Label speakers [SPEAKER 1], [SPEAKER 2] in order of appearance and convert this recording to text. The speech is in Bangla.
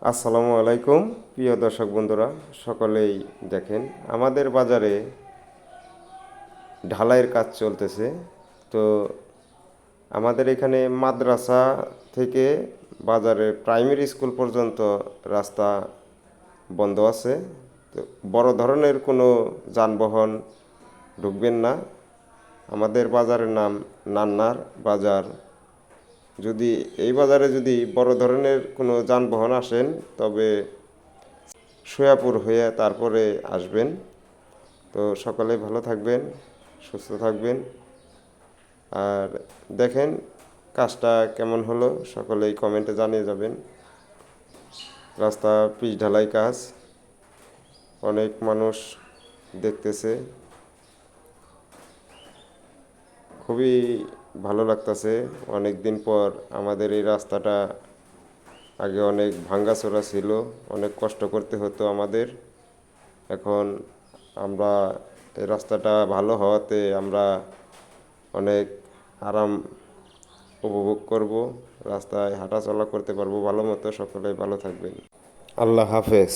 [SPEAKER 1] আসসালামু আলাইকুম প্রিয় দর্শক বন্ধুরা, সকলেই দেখেন আমাদের বাজারে ঢালাইয়ের কাজ চলতেছে। তো আমাদের এখানে মাদ্রাসা থেকে বাজারে প্রাইমারি স্কুল পর্যন্ত রাস্তা বন্ধ আছে। তো বড় ধরনের কোনো যানবাহন ঢুকবেন না। আমাদের বাজারের নাম নান্নার বাজার। যদি এই বাজারে যদি বড় ধরনের কোনো যানবাহন আসেন, তবে সয়াপুর হয়ে তারপরে আসবেন। তো সকলে ভালো থাকবেন, সুস্থ থাকবেন। আর দেখেন কাজটা কেমন হলো, সকলেই কমেন্টে জানিয়ে যাবেন। রাস্তা পিচ ঢালাই কাজ, অনেক মানুষ দেখতেছে, খুবই ভালো লাগতেছে। অনেক দিন পর আমাদের এই রাস্তাটা, আগে অনেক ভাঙ্গাচোরা ছিল, অনেক কষ্ট করতে হতো আমাদের। এখন আমরা এই রাস্তাটা ভালো হওয়াতে আমরা অনেক আরাম উপভোগ করব, রাস্তায় হাঁটাচলা করতে পারবো ভালো মতো। সকলে ভালো থাকবেন। আল্লাহ হাফেজ।